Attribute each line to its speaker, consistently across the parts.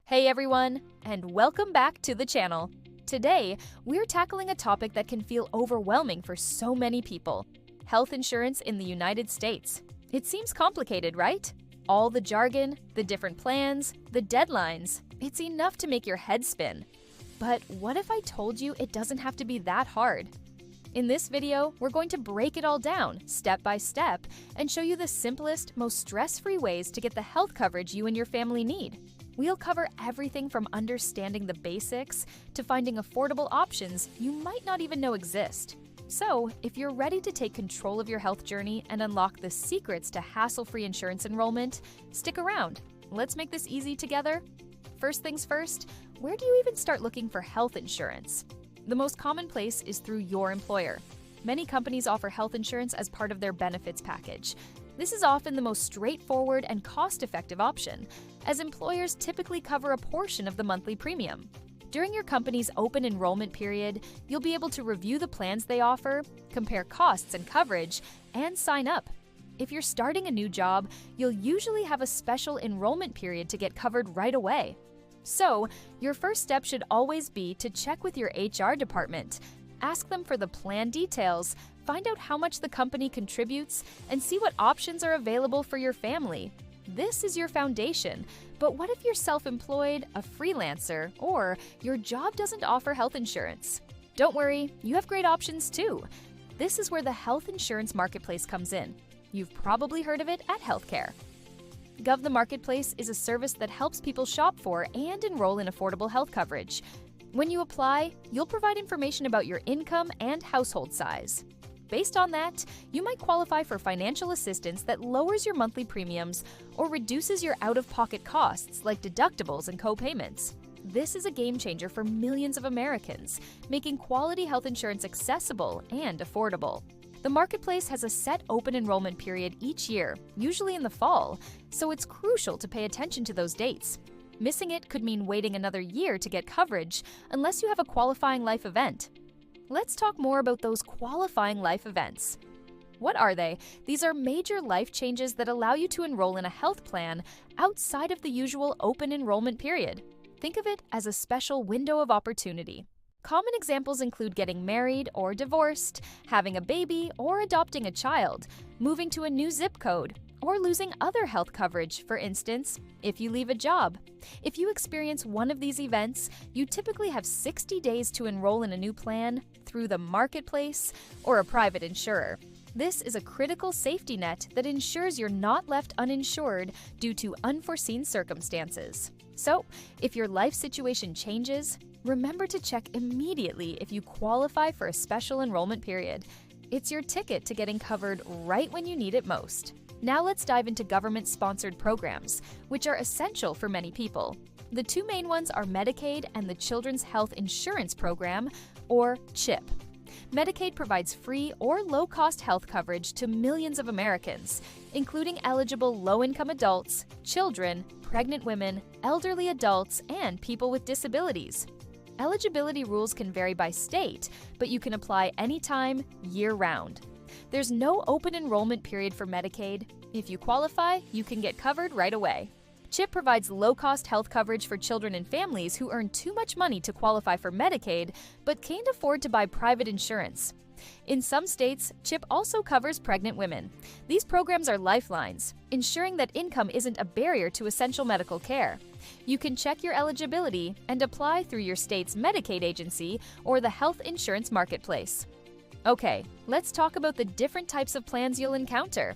Speaker 1: Hey everyone, and welcome back to the channel. Today, we're tackling a topic that can feel overwhelming for so many people: health insurance in the United States. It seems complicated, right? All the jargon, the different plans, the deadlines. It's enough to make your head spin. But what if I told you it doesn't have to be that hard? In this video, we're going to break it all down, step by step, and show you the simplest, most stress-free ways to get the health coverage you and your family need. We'll cover everything from understanding the basics to finding affordable options you might not even know exist. So, if you're ready to take control of your health journey and unlock the secrets to hassle-free insurance enrollment, stick around. Let's make this easy together. First things first, where do you even start looking for health insurance? The most common place is through your employer. Many companies offer health insurance as part of their benefits package. This is often the most straightforward and cost-effective option, as employers typically cover a portion of the monthly premium. During your company's open enrollment period, you'll be able to review the plans they offer, compare costs and coverage, and sign up. If you're starting a new job, you'll usually have a special enrollment period to get covered right away. So, your first step should always be to check with your HR department. Ask them for the plan details, find out how much the company contributes, and see what options are available for your family. This is your foundation, but what if you're self-employed, a freelancer, or your job doesn't offer health insurance? Don't worry, you have great options too. This is where the health insurance marketplace comes in. You've probably heard of it at HealthCare.gov. The marketplace is a service that helps people shop for and enroll in affordable health coverage. When you apply, you'll provide information about your income and household size. Based on that, you might qualify for financial assistance that lowers your monthly premiums or reduces your out-of-pocket costs like deductibles and co-payments. This is a game changer for millions of Americans, making quality health insurance accessible and affordable. The marketplace has a set open enrollment period each year, usually in the fall, so it's crucial to pay attention to those dates. Missing it could mean waiting another year to get coverage unless you have a qualifying life event. Let's talk more about those qualifying life events. What are they? These are major life changes that allow you to enroll in a health plan outside of the usual open enrollment period. Think of it as a special window of opportunity. Common examples include getting married or divorced, having a baby or adopting a child, moving to a new zip code, or losing other health coverage, for instance, if you leave a job. If you experience one of these events, you typically have 60 days to enroll in a new plan through the marketplace or a private insurer. This is a critical safety net that ensures you're not left uninsured due to unforeseen circumstances. So, if your life situation changes, remember to check immediately if you qualify for a special enrollment period. It's your ticket to getting covered right when you need it most. Now let's dive into government-sponsored programs, which are essential for many people. The two main ones are Medicaid and the Children's Health Insurance Program, or CHIP. Medicaid provides free or low-cost health coverage to millions of Americans, including eligible low-income adults, children, pregnant women, elderly adults, and people with disabilities. Eligibility rules can vary by state, but you can apply anytime, year-round. There's no open enrollment period for Medicaid. If you qualify, you can get covered right away. CHIP provides low-cost health coverage for children and families who earn too much money to qualify for Medicaid but can't afford to buy private insurance. In some states, CHIP also covers pregnant women. These programs are lifelines, ensuring that income isn't a barrier to essential medical care. You can check your eligibility and apply through your state's Medicaid agency or the health insurance marketplace. Okay, let's talk about the different types of plans you'll encounter.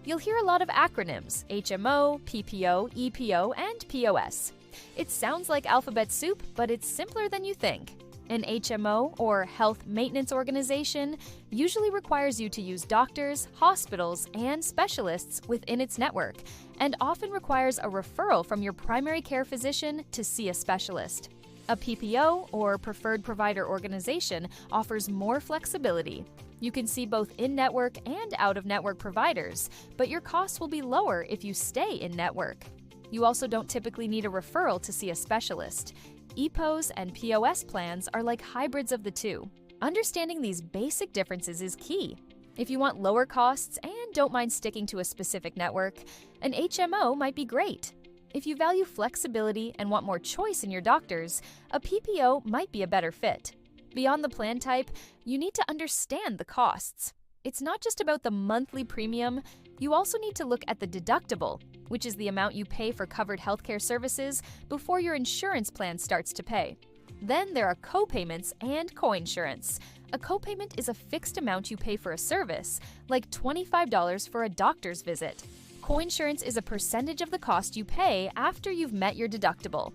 Speaker 1: You'll hear a lot of acronyms: HMO, PPO, EPO, and POS. It sounds like alphabet soup, but it's simpler than you think. An HMO, or Health Maintenance Organization, usually requires you to use doctors, hospitals, and specialists within its network, and often requires a referral from your primary care physician to see a specialist. A PPO, or Preferred Provider Organization, offers more flexibility. You can see both in-network and out-of-network providers, but your costs will be lower if you stay in-network. You also don't typically need a referral to see a specialist. EPOs and POS plans are like hybrids of the two. Understanding these basic differences is key. If you want lower costs and don't mind sticking to a specific network, an HMO might be great. If you value flexibility and want more choice in your doctors, a PPO might be a better fit. Beyond the plan type, you need to understand the costs. It's not just about the monthly premium, you also need to look at the deductible, which is the amount you pay for covered healthcare services before your insurance plan starts to pay. Then there are co-payments and coinsurance. A copayment is a fixed amount you pay for a service, like $25 for a doctor's visit. Coinsurance is a percentage of the cost you pay after you've met your deductible.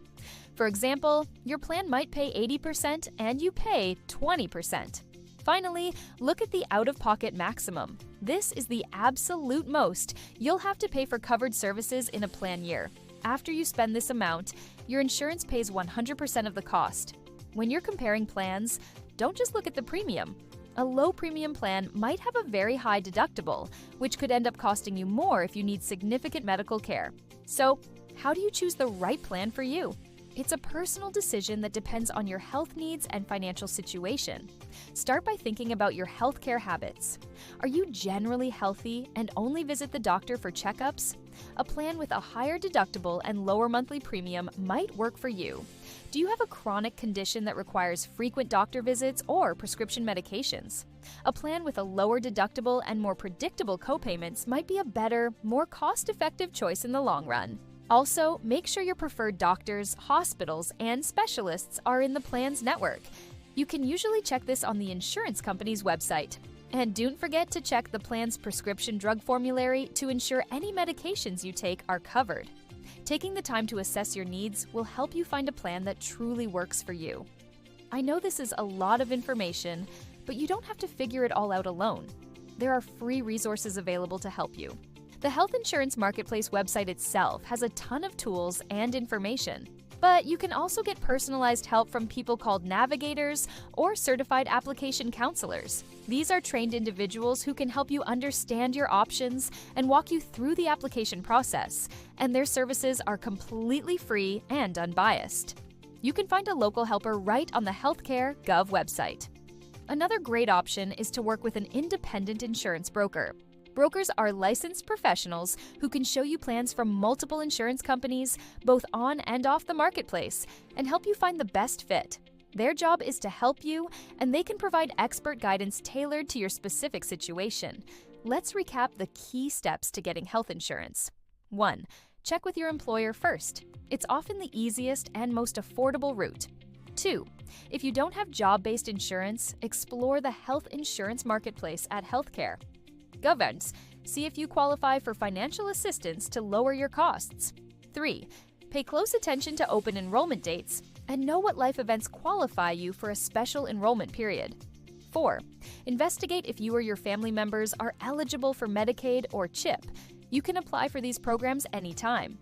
Speaker 1: For example, your plan might pay 80% and you pay 20%. Finally, look at the out-of-pocket maximum. This is the absolute most you'll have to pay for covered services in a plan year. After you spend this amount, your insurance pays 100% of the cost. When you're comparing plans, don't just look at the premium. A low premium plan might have a very high deductible, which could end up costing you more if you need significant medical care. So, how do you choose the right plan for you? It's a personal decision that depends on your health needs and financial situation. Start by thinking about your healthcare habits. Are you generally healthy and only visit the doctor for checkups? A plan with a higher deductible and lower monthly premium might work for you. Do you have a chronic condition that requires frequent doctor visits or prescription medications? A plan with a lower deductible and more predictable copayments might be a better, more cost-effective choice in the long run. Also, make sure your preferred doctors, hospitals, and specialists are in the plan's network. You can usually check this on the insurance company's website. And don't forget to check the plan's prescription drug formulary to ensure any medications you take are covered. Taking the time to assess your needs will help you find a plan that truly works for you. I know this is a lot of information, but you don't have to figure it all out alone. There are free resources available to help you. The Health Insurance Marketplace website itself has a ton of tools and information, but you can also get personalized help from people called navigators or certified application counselors. These are trained individuals who can help you understand your options and walk you through the application process, and their services are completely free and unbiased. You can find a local helper right on the HealthCare.gov website. Another great option is to work with an independent insurance broker. Brokers are licensed professionals who can show you plans from multiple insurance companies, both on and off the marketplace, and help you find the best fit. Their job is to help you, and they can provide expert guidance tailored to your specific situation. Let's recap the key steps to getting health insurance. 1. Check with your employer first. It's often the easiest and most affordable route. 2. If you don't have job-based insurance, explore the Health Insurance Marketplace at HealthCare.gov. See if you qualify for financial assistance to lower your costs. 3. Pay close attention to open enrollment dates and know what life events qualify you for a special enrollment period. 4. Investigate if you or your family members are eligible for Medicaid or CHIP. You can apply for these programs anytime.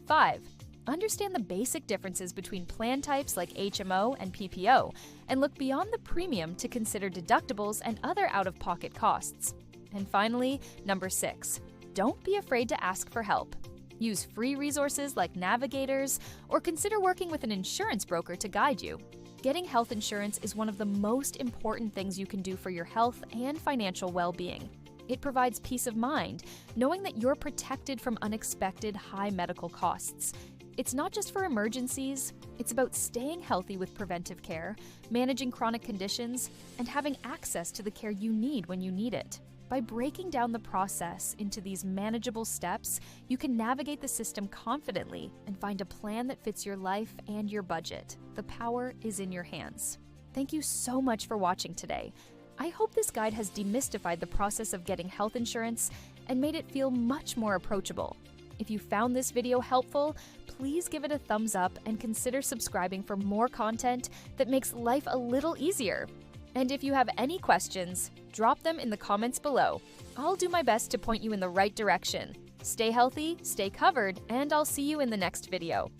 Speaker 1: 5. Understand the basic differences between plan types like HMO and PPO, and look beyond the premium to consider deductibles and other out-of-pocket costs. And finally, number 6, don't be afraid to ask for help. Use free resources like navigators, or consider working with an insurance broker to guide you. Getting health insurance is one of the most important things you can do for your health and financial well-being. It provides peace of mind, knowing that you're protected from unexpected high medical costs. It's not just for emergencies, it's about staying healthy with preventive care, managing chronic conditions, and having access to the care you need when you need it. By breaking down the process into these manageable steps, you can navigate the system confidently and find a plan that fits your life and your budget. The power is in your hands. Thank you so much for watching today. I hope this guide has demystified the process of getting health insurance and made it feel much more approachable. If you found this video helpful, please give it a thumbs up and consider subscribing for more content that makes life a little easier. And if you have any questions, drop them in the comments below. I'll do my best to point you in the right direction. Stay healthy, stay covered, and I'll see you in the next video.